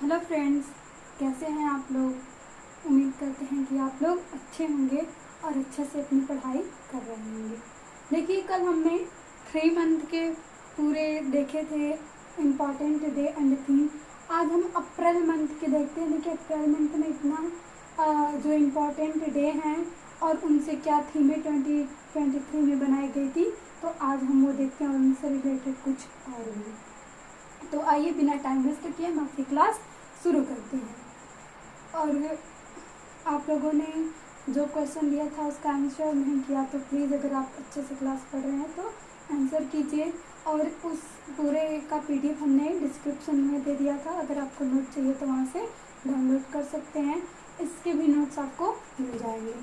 Hello friends, कैसे हैं आप लोग। उम्मीद करते हैं कि आप लोग अच्छे होंगे और अच्छे से अपनी पढ़ाई कर रहे होंगे। देखिए, कल हमने 3 मंथ के पूरे देखे थे इम्पॉर्टेंट डे एंड थीम। आज हम अप्रैल मंथ के देखते हैं। देखिए, अप्रैल मंथ में इतना जो इम्पॉर्टेंट डे हैं और उनसे क्या थीमें 2023 में बनाई गई थी, तो आज हम वो देखते हैं और उनसे रिलेटेड कुछ और भी। तो आइए बिना टाइम वेस्ट किए हम आपकी क्लास शुरू करते हैं। और आप लोगों ने जो क्वेश्चन दिया था उसका आंसर नहीं किया, तो प्लीज़ अगर आप अच्छे से क्लास पढ़ रहे हैं तो आंसर कीजिए। और उस पूरे का PDF हमने डिस्क्रिप्शन में दे दिया था, अगर आपको नोट चाहिए तो वहाँ से डाउनलोड कर सकते हैं। इसके भी नोट्स आपको मिल जाएंगे।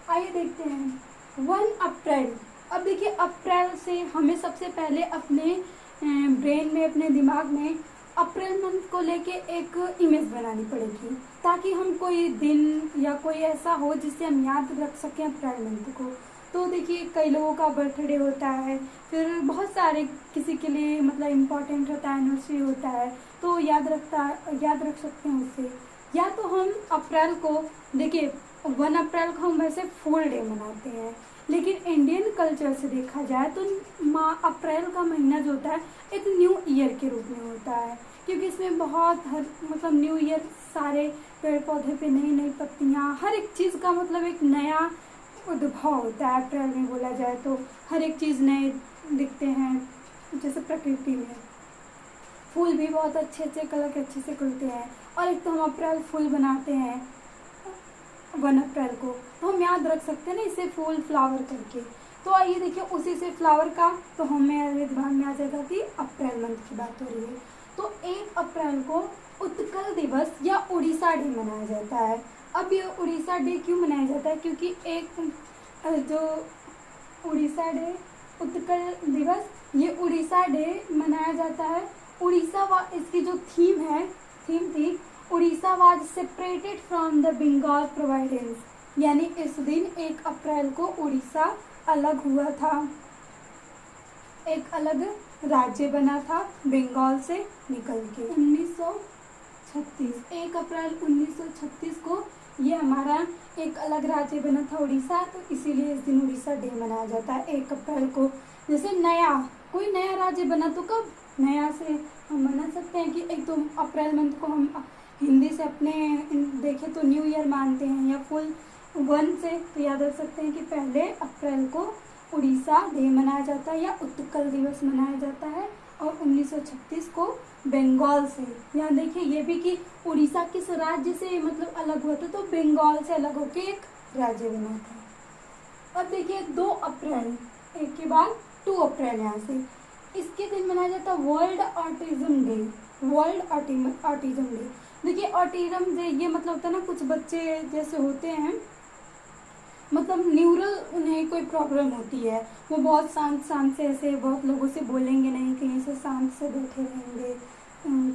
आइए देखते हैं 1 अप्रैल। अब देखिए, अप्रैल से हमें सबसे पहले अपने ब्रेन में, अपने दिमाग में अप्रैल मंथ को लेके एक इमेज बनानी पड़ेगी, ताकि हम कोई दिन या कोई ऐसा हो जिससे हम याद रख सकें अप्रैल मंथ को। तो देखिए, कई लोगों का बर्थडे होता है, फिर बहुत सारे किसी के लिए मतलब इम्पोर्टेंट होता है, एनिवर्सरी होता है, तो याद रख सकते हैं उससे। या तो हम अप्रैल को, देखिए 1 अप्रैल को हम वैसे फुल डे मनाते हैं, लेकिन इंडियन कल्चर से देखा जाए तो अप्रैल का महीना जो होता है एक न्यू ईयर के रूप में होता है, क्योंकि इसमें बहुत मतलब न्यू ईयर, सारे पेड़ पौधे पे नई नई पत्तियाँ, हर एक चीज़ का मतलब एक नया उद्भव होता है। अप्रैल में बोला जाए तो हर एक चीज़ नए दिखते हैं, जैसे प्रकृति में फूल भी बहुत अच्छे अच्छे कलर के अच्छे से खुलते हैं। और एक तो हम अप्रैल फूल बनाते हैं 1 अप्रैल को, तो हम याद रख सकते हैं ना इसे फूल फ्लावर करके। तो आइए देखिए, उसी से फ्लावर का तो हमें दिमाग में आ जाएगा कि अप्रैल मंथ की बात हो रही है। तो 1 अप्रैल को उत्कल दिवस या उड़ीसा डे मनाया जाता है। अब ये उड़ीसा डे क्यों मनाया जाता है, क्योंकि एक जो उड़ीसा डे, उत्कल दिवस, ये उड़ीसा डे मनाया जाता है। उड़ीसा वा इसकी जो थीम थी, Orissa was separated from the Bengal providence, यानी इस दिन 1 अप्रैल को उड़ीसा अलग हुआ था, एक अलग राज्य बना था बंगाल से निकल के। 1936, 1 अप्रैल 1936 को ये हमारा एक अलग राज्य बना था उड़ीसा, तो इसीलिए इस दिन उड़ीसा डे मनाया जाता है 1 अप्रैल को। जैसे कोई नया राज्य बना तो कब नया से हम मना सकते हैं कि 1 तो अप्रैल मंथ को हम हिंदी से अपने देखें तो न्यू ईयर मानते हैं, या फुल 1 से तो याद रख सकते हैं कि पहले अप्रैल को उड़ीसा डे मनाया जाता है या उत्कल दिवस मनाया जाता है। और 1936 को बंगाल से, यहाँ देखिए ये भी कि उड़ीसा किस राज्य से मतलब अलग हुआ था, तो बंगाल से अलग होकर एक राज्य बना था। अब देखिए 2 अप्रैल, एक के बाद 2 अप्रैल यहाँ से, इसके दिन मनाया जाता है world autism day. World autism day, देखिए ऑटिज्म डे ये मतलब होता है ना, कुछ बच्चे जैसे होते हैं मतलब न्यूरल, उन्हें कोई प्रॉब्लम होती है, वो बहुत शांत से ऐसे बहुत लोगों से बोलेंगे नहीं, कहीं से शांत से बैठे रहेंगे,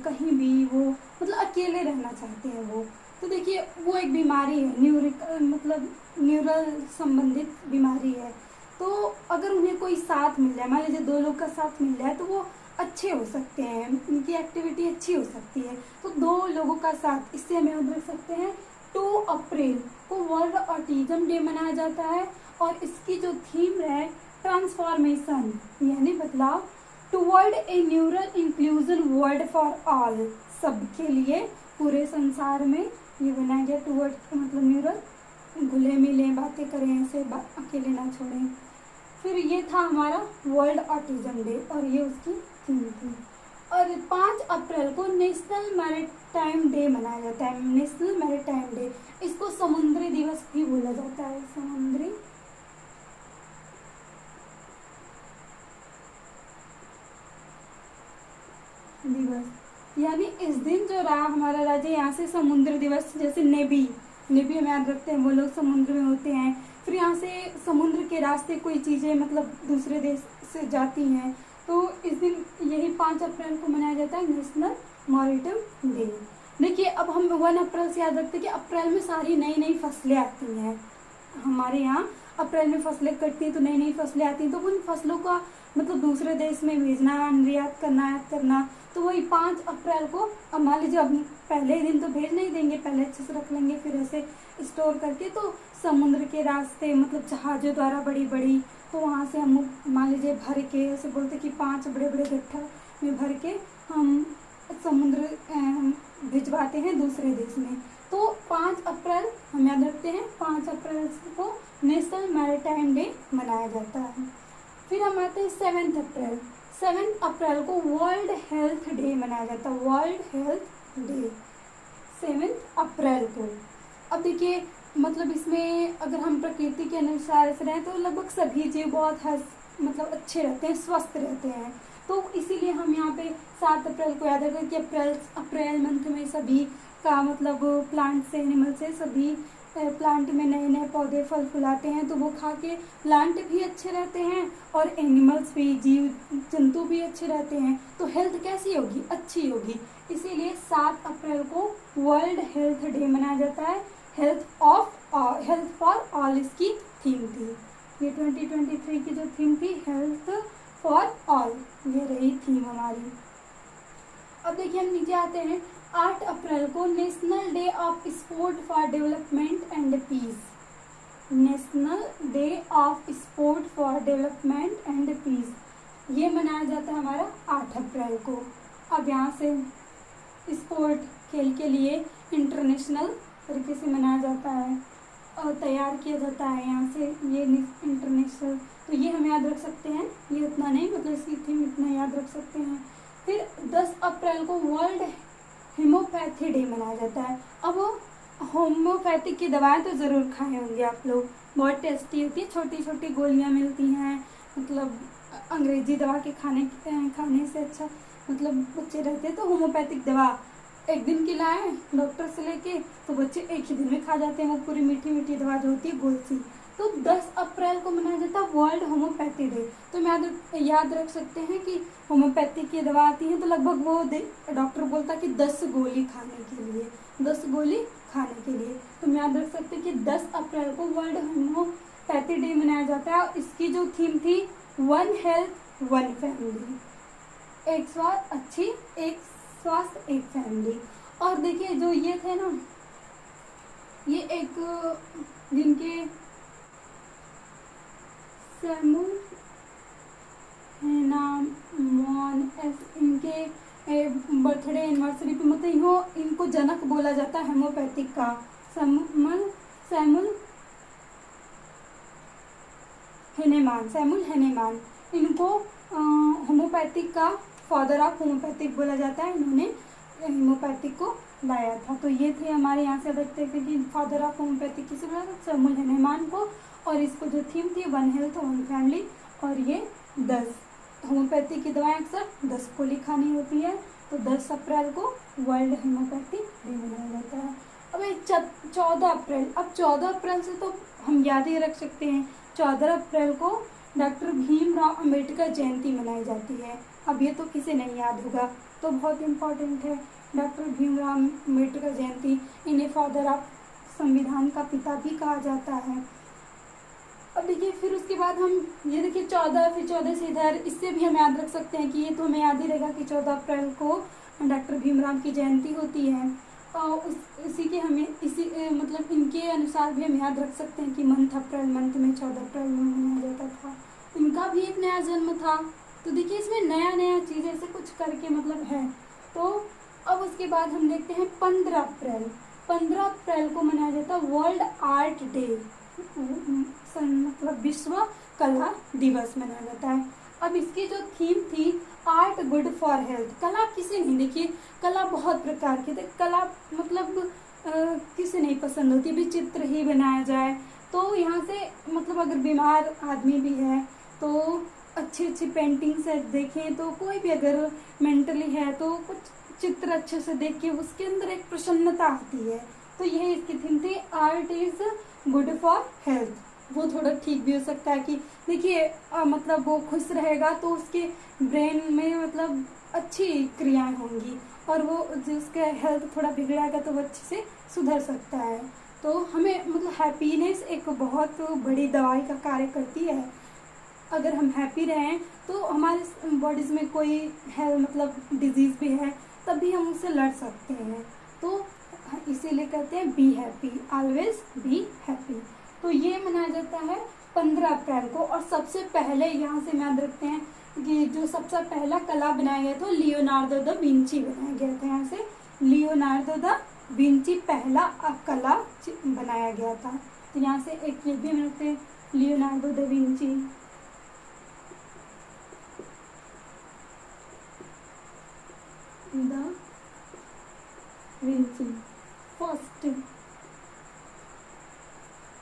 कहीं भी वो मतलब अकेले रहना चाहते हैं वो। तो देखिए वो एक बीमारी है, मतलब न्यूरल संबंधित बीमारी है। तो अगर उन्हें कोई साथ मिल जाए, मान लीजिए 2 लोग का साथ मिल जाए, तो वो अच्छे हो सकते हैं, उनकी एक्टिविटी अच्छी हो सकती है। तो 2 लोगों का साथ, इससे हमें याद रख सकते हैं 2 अप्रैल को वर्ल्ड ऑटिज्म डे मनाया जाता है। और इसकी जो थीम है ट्रांसफॉर्मेशन, यानी बदलाव, toward A neural inclusion world for all, सबके लिए पूरे संसार में ये बनाया गया। टुवर्ड मतलब न्यूरल, घुले मिले बातें करें, ऐसे अकेले ना छोड़ें। फिर ये था हमारा वर्ल्ड ऑटिज्म डे और ये उसकी थीम थी। और 5 अप्रैल को नेशनल मैरीटाइम डे मनाया जाता है। नेशनल मैरीटाइम डे, इसको समुद्री दिवस भी बोला जाता है, समुद्री दिवस। यानी इस दिन जो रहा हमारा राज्य, यहाँ से समुद्र दिवस, जैसे नेवी हम याद रखते हैं, वो लोग समुद्र में होते हैं। फिर यहाँ से समुद्र के रास्ते कोई चीज़ें मतलब दूसरे देश से जाती हैं, तो इस दिन यही 5 अप्रैल को मनाया जाता है नेशनल मैरीटाइम डे। देखिए, अब हम 1 अप्रैल से याद रखते हैं कि अप्रैल में सारी नई नई फसलें आती हैं। हमारे यहाँ अप्रैल में फसलें कटती हैं तो नई नई फसलें आती हैं, तो उन फसलों का मतलब दूसरे देश में भेजना, निर्यात करना तो वही 5 अप्रैल को, अब मान लीजिए अब पहले दिन तो भेज नहीं देंगे, पहले अच्छे से रख लेंगे, फिर ऐसे स्टोर करके, तो समुद्र के रास्ते मतलब जहाज़ों द्वारा बड़ी बड़ी, तो वहाँ से हम मान लीजिए भर के, ऐसे बोलते कि 5 बड़े बड़े गट्ठा में भर के हम समुद्र भिजवाते हैं दूसरे देश में। तो 5 अप्रैल हम याद रखते हैं, 5 अप्रैल को नेशनल मैरीटाइम डे मनाया जाता है। फिर हम आते हैं 7 अप्रैल। 7 अप्रैल को वर्ल्ड हेल्थ डे मनाया जाता है, वर्ल्ड हेल्थ डे 7 अप्रैल को। अब देखिए मतलब इसमें अगर हम प्रकृति के अनुसार से रहें तो लगभग सभी जीव बहुत मतलब अच्छे रहते हैं, स्वस्थ रहते हैं। तो इसीलिए हम यहाँ पे 7 अप्रैल को याद रखें कि अप्रैल मंथ में सभी का मतलब प्लांट से, एनिमल से, सभी प्लांट में नए नए पौधे फल फुलाते हैं, तो वो खा के प्लांट भी अच्छे रहते हैं और एनिमल्स भी, जीव जंतु भी अच्छे रहते हैं। तो हेल्थ कैसी होगी? अच्छी होगी। इसीलिए 7 अप्रैल को वर्ल्ड हेल्थ डे मनाया जाता है। हेल्थ फॉर ऑल इसकी थीम थी। ये 2023 की जो थीम थी, हेल्थ फॉर ऑल, ये रही थीम हमारी। अब देखिए हम नीचे आते हैं, 8 अप्रैल को national day of sport for development and peace. National day of sport for development and peace, ये मनाया जाता है हमारा 8 अप्रैल को। अब यहाँ से स्पोर्ट, खेल के लिए इंटरनेशनल तरीके से मनाया जाता है और तैयार किया जाता है यहाँ से ये इंटरनेशनल, तो ये हम याद रख सकते हैं। ये उतना नहीं, मतलब इसकी थीम इतना याद रख सकते हैं। फिर 10 अप्रैल को वर्ल्ड होम्योपैथी डे मनाया जाता है। अब होम्योपैथिक की दवाएं तो ज़रूर खाए होंगे आप लोग, बहुत टेस्टी होती है, छोटी छोटी गोलियां मिलती हैं, मतलब अंग्रेजी दवा के खाने से अच्छा मतलब बच्चे रहते हैं। तो होम्योपैथिक दवा एक दिन की लाए डॉक्टर से लेके, तो बच्चे एक ही दिन में खा जाते हैं वो पूरी मीठी मीठी दवा जो होती है, गोल सी। तो 10 अप्रैल को मनाया जाता है वर्ल्ड होम्योपैथी डे। तो हम याद रख सकते हैं कि होम्योपैथी की दवा आती है तो लगभग वो डॉक्टर बोलता है कि 10 गोली खाने के लिए, 10 गोली खाने के लिए। तो हम याद रख सकते हैं कि 10 अप्रैल को वर्ल्ड होम्योपैथी डे मनाया जाता है। और इसकी जो थीम थी, 1 हेल्थ 1 फैमिली, एक स्वास्थ्य एक फैमिली। और देखिए जो ये थे ना, ये एक जिनके सैमुअल नाम इनके बर्थडे एनिवर्सरी पे मतलब इनको जनक बोला जाता है होम्योपैथिक का। सैमुअल हेनेमान, इनको होम्योपैथिक का फादर ऑफ होम्योपैथिक बोला जाता है। इन्होंने होम्योपैथिक को लाया था। तो ये थे हमारे यहाँ से देखते हैं कि फादर ऑफ होम्योपैथिक किसे बोला था? सैमुअल हेनेमान को। और इसको जो थीम थी 1 हेल्थ 1 फैमिली, और ये 10 होम्योपैथी की दवाएं अक्सर 10 गोली खानी होती है। तो 10 अप्रैल को वर्ल्ड होम्योपैथी डे मनाया जाता है। अब 14 अप्रैल, अब 14 अप्रैल से तो हम याद ही रख सकते हैं, 14 अप्रैल को डॉक्टर भीमराव अंबेडकर जयंती मनाई जाती है। अब ये तो किसे नहीं याद होगा, तो बहुत इम्पोर्टेंट है डॉक्टर भीमराव अंबेडकर जयंती। इन्हें फादर ऑफ संविधान का पिता भी कहा जाता है। अब देखिए फिर उसके बाद हम ये देखिए 14, फिर 14 से इधर, इससे भी हम याद रख सकते हैं कि ये तो हमें याद ही रहेगा कि 14 अप्रैल को डॉक्टर भीमराव की जयंती होती है। और इसी के हमें मतलब इनके अनुसार भी हम याद रख सकते हैं कि अप्रैल मंथ में 14 अप्रैल में मनाया जाता था। इनका भी एक नया जन्म था। तो देखिए इसमें नया नया चीज़ें से कुछ करके मतलब है। तो अब उसके बाद हम देखते हैं 15 अप्रैल। 15 अप्रैल को मनाया जाता है वर्ल्ड आर्ट डे, मतलब विश्व कला दिवस मनाया जाता है। अब इसकी जो थीम थी, आर्ट गुड फॉर हेल्थ। कला किसे नहीं, देखिए कला बहुत प्रकार की, कला मतलब किसे नहीं पसंद होती, भी चित्र ही बनाया जाए। तो यहाँ से मतलब अगर बीमार आदमी भी है तो अच्छी अच्छी पेंटिंग से देखें, तो कोई भी अगर मेंटली है तो कुछ चित्र अच्छे से देख के उसके अंदर एक प्रसन्नता आती है। तो यही इसकी थीम थी, art is good for health. वो थोड़ा ठीक भी हो सकता है कि देखिए मतलब वो खुश रहेगा तो उसके ब्रेन में मतलब अच्छी क्रियाएं होंगी, और वो जिसका हेल्थ थोड़ा बिगड़ेगा तो वो अच्छे से सुधर सकता है। तो हमें मतलब हैप्पीनेस एक बहुत बड़ी दवाई का कार्य करती है। अगर हम हैप्पी रहें तो हमारे बॉडीज़ में कोई है मतलब डिजीज़ भी है तब भी हम उससे लड़ सकते हैं। तो इसीलिए कहते हैं be happy, always be happy. तो ये मनाया जाता है 15 अप्रैल को। और सबसे पहले यहाँ से याद रखते हैं कि जो सबसे पहला कला बनाया गया था लियोनार्डो दा विंची बनाया गया था। यहाँ से लियोनार्डो दा विंची पहला कला बनाया गया था। तो यहाँ से एक ये भी मिलते हैं Leonardo da Vinci. Da Vinci first,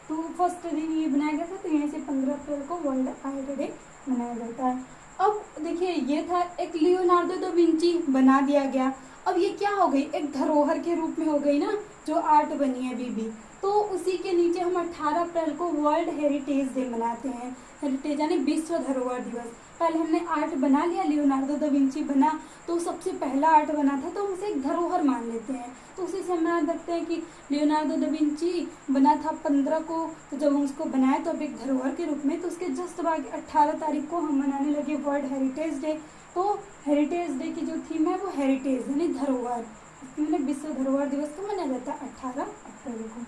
तो फर्स्ट दिन ये बनाया गया था। तो यहाँ से 15 अप्रैल को वर्ल्ड आर्ट डे मनाया जाता है। अब देखिए ये था एक लियोनार्डो दा विंची बना दिया गया। अब ये क्या हो गई, एक धरोहर के रूप में हो गई ना जो आर्ट बनी है बीबी। तो उसी के नीचे हम 18 अप्रैल को वर्ल्ड हेरिटेज डे मनाते हैं। हेरिटेज यानी विश्व धरोहर दिवस। पहले हमने आर्ट बना लिया, लियोनार्डो दा विंची बना तो सबसे पहला आर्ट बना था, तो हम उसे एक धरोहर मान लेते हैं। तो उसी से हम याद रखते हैं कि लियोनार्डो दा विंची बना था 15 को, तो जब हम उसको बनाए तो अब एक धरोहर के रूप में। तो उसके जस्ट बाद 18 तारीख को हम मनाने लगे वर्ल्ड हेरिटेज डे। तो हेरिटेज डे की जो थीम है वो हेरिटेज यानी धरोहर, इसमें विश्व धरोहर दिवस को मनाया जाता है 18 अप्रैल को।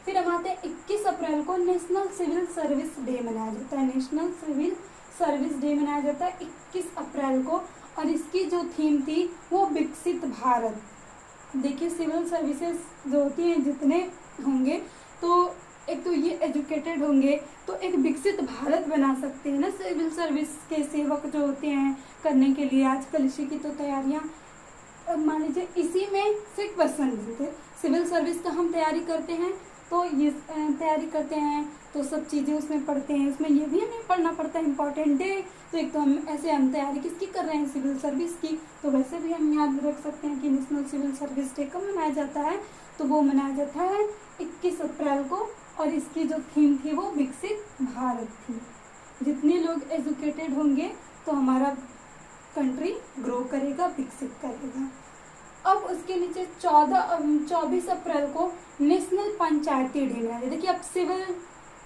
फिर हम आते हैं 21 अप्रैल को नेशनल सिविल सर्विस डे मनाया जाता है। नेशनल सिविल सर्विस डे मनाया जाता है 21 अप्रैल को। और इसकी जो थीम थी वो विकसित भारत। देखिए सिविल सर्विसेज जो होती हैं जितने होंगे तो एक तो ये एजुकेटेड होंगे तो एक विकसित भारत बना सकते हैं ना सिविल सर्विस के सेवक जो होते हैं करने के लिए। आजकल इसी की तो तैयारियां मान लीजिए इसी में से क्वेश्चन बनते। सिविल सर्विस का हम तैयारी करते हैं तो ये तैयारी करते हैं तो सब चीज़ें उसमें पढ़ते हैं। उसमें ये भी हमें पढ़ना पड़ता है इम्पॉर्टेंट डे। तो एक तो हम ऐसे हम तैयारी किसकी कर रहे हैं, सिविल सर्विस की, तो वैसे भी हम याद रख सकते हैं कि नेशनल सिविल सर्विस डे कब मनाया जाता है। तो वो मनाया जाता है 21 अप्रैल को। और इसकी जो थीम थी वो विकसित भारत थी। जितने लोग एजुकेटेड होंगे तो हमारा कंट्री ग्रो करेगा, विकसित करेगा। अब उसके नीचे 24 अप्रैल को नेशनल पंचायती डे मनाया जाता है। देखिए अब सिविल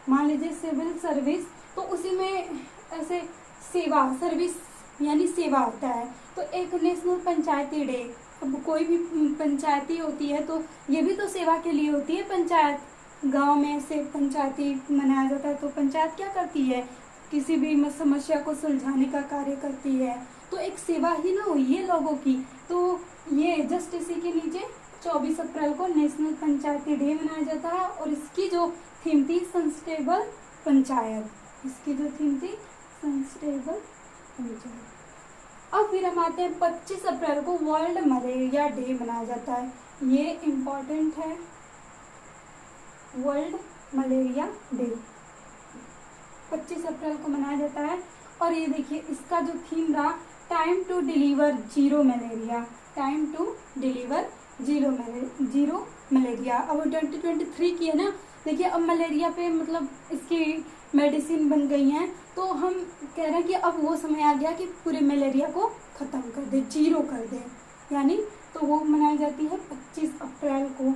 मान लीजिए सिविल सर्विस तो उसी में ऐसे सेवा सर्विस यानी सेवा होता है। तो एक नेशनल पंचायती डे, अब कोई भी पंचायती होती है तो ये भी तो सेवा के लिए होती है। पंचायत गांव में से पंचायती मनाया जाता है। तो पंचायत क्या करती है, किसी भी समस्या को सुलझाने का कार्य करती है। तो एक सेवा ही ना हुई है लोगों की। तो ये जस्ट इसी के नीचे 24 अप्रैल को नेशनल पंचायती डे मनाया जाता है। और इसकी जो थीम थी सस्टेनेबल पंचायत, इसकी जो थीम थी सस्टेनेबल पंचायत। अब फिर हम आते हैं 25 अप्रैल को वर्ल्ड मलेरिया डे मनाया जाता है। ये इम्पोर्टेंट है, वर्ल्ड मलेरिया डे 25 अप्रैल को मनाया जाता है। और ये देखिए इसका जो थीम रहा time to deliver zero malaria, time to deliver zero malaria. अब 2023 की है ना, देखिए अब मलेरिया पे मतलब इसकी मेडिसिन बन गई हैं। तो हम कह रहे हैं कि अब वो समय आ गया कि पूरे मलेरिया को ख़त्म कर दे, जीरो कर दे यानी। तो वो मनाई जाती है 25 अप्रैल को।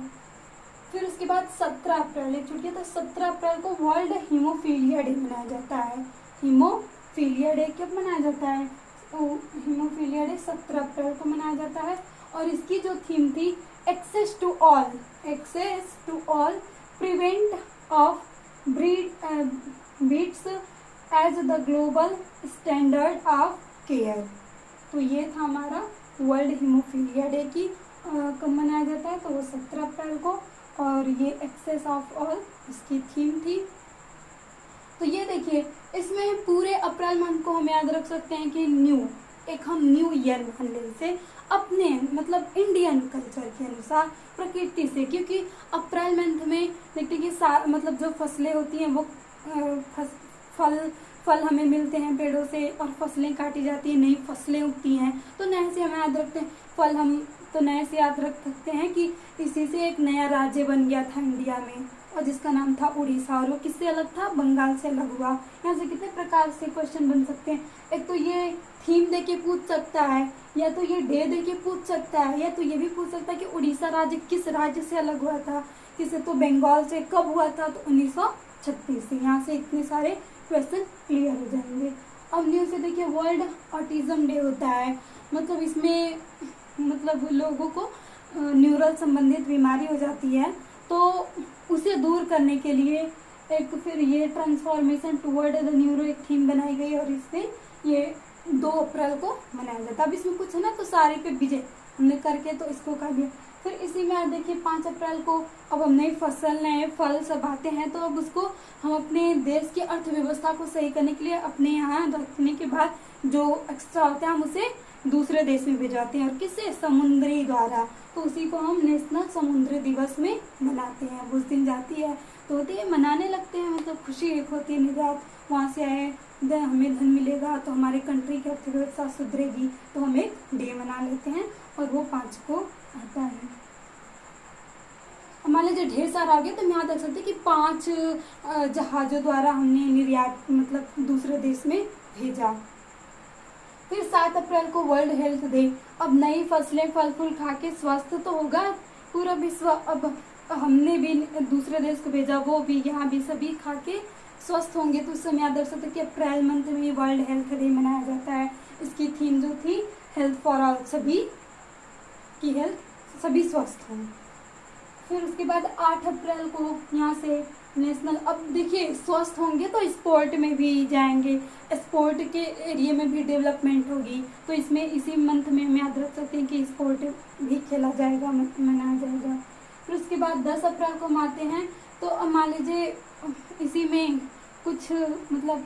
फिर उसके बाद 17 अप्रैल एक छुट्टी है, तो 17 अप्रैल को वर्ल्ड हीमोफीलिया डे मनाया जाता है। हीमोफीलिया डे कब मनाया जाता है, तो हीमोफीलिया डे 17 अप्रैल को मनाया जाता है। और इसकी जो थीम थी access to all prevent of beats as the global standard of care. तो ये था हमारा वर्ल्ड हीमोफीलिया डे की कब मनाया जाता है, तो वो 17 अप्रैल को। और ये एक्सेस ऑफ ऑल इसकी थीम थी। तो ये देखिए इसमें पूरे अप्रैल मंथ को हम याद रख सकते हैं कि हम न्यू ईयर मान ले इसे अपने मतलब इंडियन कल्चर के अनुसार प्रकृति से। क्योंकि अप्रैल मंथ में देखते कि मतलब जो फसलें होती हैं वो फल हमें मिलते हैं पेड़ों से और फसलें काटी जाती हैं, नई फसलें उगती हैं। तो नए से हम याद रखते हैं फल, हम तो नए से याद रख सकते हैं कि इसी से एक नया राज्य बन गया था इंडिया में और जिसका नाम था उड़ीसा। और वो किससे अलग था, बंगाल से अलग हुआ। यहाँ से कितने प्रकार से क्वेश्चन बन सकते हैं। एक तो ये थीम दे के पूछ सकता है, या तो ये डे दे के पूछ सकता है, या तो ये भी पूछ सकता है कि उड़ीसा राज्य किस राज्य से अलग हुआ था, किसे तो बंगाल से कब हुआ था, तो 1936 से। यहाँ से इतने सारे क्वेश्चन क्लियर हो जाएंगे। अब न्यू से देखिए वर्ल्ड ऑटिज्म डे होता है, मतलब इसमें मतलब लोगों को न्यूरल संबंधित बीमारी हो जाती है, तो उसे दूर करने के लिए एक फिर ये ट्रांसफॉर्मेशन टुवर्ड द न्यूरो एक थीम बनाई गई और इससे ये 2 अप्रैल को मनाया जाता है। अब इसमें कुछ है ना तो सारे पे विजय हमने करके तो इसको कर दिया। फिर इसी में आज देखिए 5 अप्रैल को अब हम नई फसल नए फल सब आते हैं, तो अब उसको हम अपने देश की अर्थव्यवस्था को सही करने के लिए अपने यहाँ रखने के बाद जो एक्स्ट्रा होता है हम उसे दूसरे देश में भिजवाते हैं, और किससे, समुद्री द्वारा। तो उसी को हम नेशनल समुद्री दिवस में मनाते हैं। उस दिन जाती है तो होती है मनाने लगते हैं, मतलब खुशी एक होती है निर्यात वहाँ से आए, हमें धन मिलेगा तो हमारे कंट्री की अर्थव्यवस्था सुधरेगी, तो हम एक डे मना लेते हैं और वो 5 को आता है। मान लीजिए ढेर सारा आ गया तो हम यहाँ देख सकते हैं कि 5 जहाजों द्वारा हमने निर्यात मतलब दूसरे देश में भेजा। फिर 7 अप्रैल को वर्ल्ड हेल्थ डे। अब नई फसलें फल फूल खा के स्वस्थ तो होगा पूरा विश्व, अब हमने भी दूसरे देश को भेजा, वो भी यहाँ भी सभी खा के स्वस्थ होंगे, तो उस समय याद रख सकते कि अप्रैल मंथ में वर्ल्ड हेल्थ डे मनाया जाता है। इसकी थीम जो थी हेल्थ फॉर ऑल, सभी की हेल्थ, सभी स्वस्थ हों। फिर उसके बाद 8 अप्रैल को यहाँ से नेशनल, अब देखिए स्वस्थ होंगे तो स्पोर्ट में भी जाएंगे, स्पोर्ट के एरिया में भी डेवलपमेंट होगी, तो इसमें इसी मंथ में हम याद रख सकते हैं कि स्पोर्ट भी खेला जाएगा, मनाया जाएगा। फिर उसके बाद 10 अप्रैल को हम आते हैं, तो अब मान लीजिए इसी में कुछ मतलब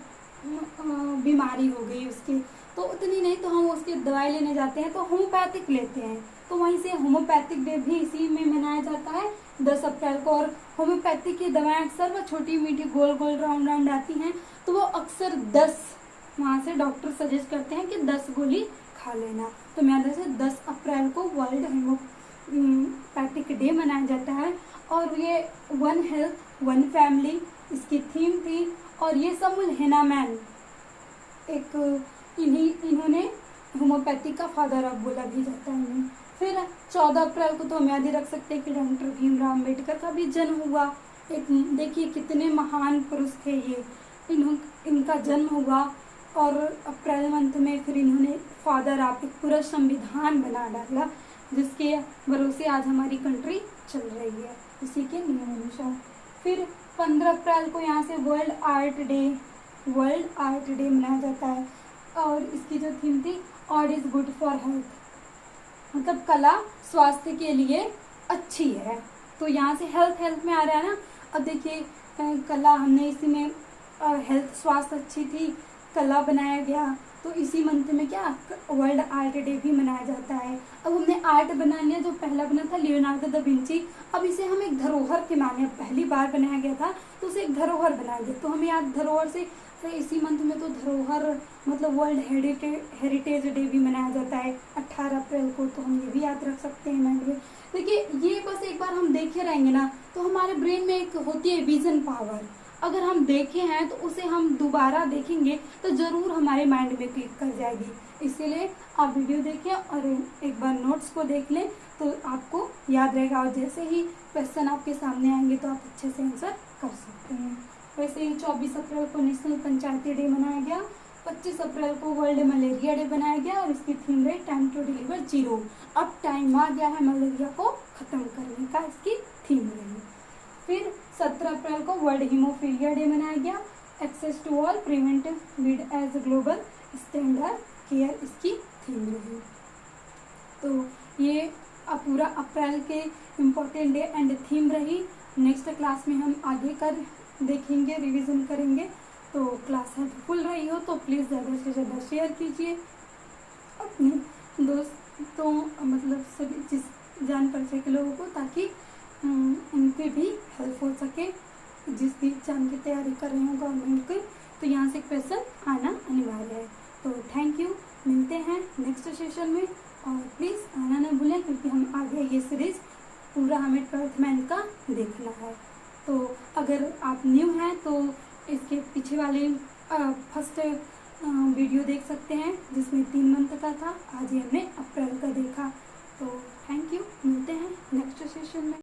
बीमारी हो गई उसकी, तो उतनी नहीं तो हम उसकी दवाई लेने जाते हैं तो होम्योपैथिक लेते हैं, तो वहीं से होम्योपैथिक डे भी इसी में मनाया जाता है 10 अप्रैल को। और होम्योपैथिक की दवाएं अक्सर वो छोटी मीठी गोल गोल राउंड राउंड आती हैं, तो वो अक्सर 10 वहाँ से डॉक्टर सजेस्ट करते हैं कि 10 गोली खा लेना। तो मैं से 10 अप्रैल को वर्ल्ड होम्योपैथिक डे मनाया जाता है। और ये 1 हेल्थ 1 फैमिली इसकी थीम थी, और ये समुल हेनामैन एक इन्होंने होम्योपैथी का फादर अब बोला भी जाता है इन्हें। फिर 14 अप्रैल को तो हम याद ही रख सकते हैं कि डॉक्टर भीमराव अम्बेडकर का भी जन्म हुआ। एक देखिए कितने महान पुरुष थे ये, इनका जन्म हुआ और अप्रैल मंथ में फिर इन्होंने फादर आप एक पूरा संविधान बना डाला, जिसके भरोसे आज हमारी कंट्री चल रही है इसी के नियम अनुसार। फिर 15 अप्रैल को यहाँ से वर्ल्ड आर्ट डे मनाया जाता है, और इसकी जो थीम थी art is good for health, मतलब कला स्वास्थ्य के लिए अच्छी है। तो यहाँ से हेल्थ में आ रहा है ना। अब देखिए कला हमने इसी में हेल्थ स्वास्थ्य अच्छी थी, कला बनाया गया, तो इसी मंथ में क्या वर्ल्ड आर्ट डे भी मनाया जाता है। अब हमने आर्ट बना लिया, जो पहला बना था लियोनार्डो दा विंची, अब इसे हम एक धरोहर के माने, पहली बार बनाया गया था तो उसे एक धरोहर बना दिया, तो हमें याद धरोहर से इसी मंथ में तो धरोहर मतलब वर्ल्ड हेरिटेज डे भी मनाया जाता है 18 अप्रैल को, तो हम ये भी याद रख सकते हैं माइंड में। देखिए ये बस एक बार हम देखे रहेंगे ना तो हमारे ब्रेन में एक होती है विजन पावर, अगर हम देखे हैं तो उसे हम दोबारा देखेंगे तो ज़रूर हमारे माइंड में क्लिक कर जाएगी। इसीलिए आप वीडियो देखें और एक बार नोट्स को देख लें तो आपको याद रहेगा, और जैसे ही क्वेश्चन आपके सामने आएंगे तो आप अच्छे से आंसर कर सकते हैं। वैसे ही 24 अप्रैल को नेशनल पंचायती डे मनाया गया, 25 अप्रैल को वर्ल्ड मलेरिया डे बनाया गया और इसकी थीम रही टाइम टू डिलीवर 0। अब टाइम आ गया है मलेरिया को ख़त्म करने का, इसकी थीम रही। फिर 17 अप्रैल को वर्ल्ड हीमोफीलिया डे मनाया गया, access to all prevent with as global standard care इसकी थीम रही। तो ये पूरा अप्रैल के इम्पोर्टेंट डे एंड थीम रही। नेक्स्ट क्लास में हम आगे कर देखेंगे, रिवीजन करेंगे। तो क्लास हेल्पफुल रही हो तो प्लीज़ ज़्यादा से ज़्यादा शेयर कीजिए अपने दोस्तों, मतलब सभी जिस जान परिचय के लोगों को, ताकि उनके भी हेल्प हो सके जिस भी एग्जाम की तैयारी कर रहे हो गवर्नमेंट के, तो यहाँ से क्वेश्चन आना अनिवार्य है। तो थैंक यू, मिलते हैं नेक्स्ट सेशन में, और प्लीज़ आना ना भूलें क्योंकि हम आगे ये सीरीज़ पूरा हमें 12th मंथ का देखना है। तो अगर आप न्यू हैं तो इसके पीछे वाले फर्स्ट वीडियो देख सकते हैं जिसमें 3 मंथ का था, आज ही हमने अप्रैल का देखा। तो थैंक यू, मिलते हैं नेक्स्ट सेशन में।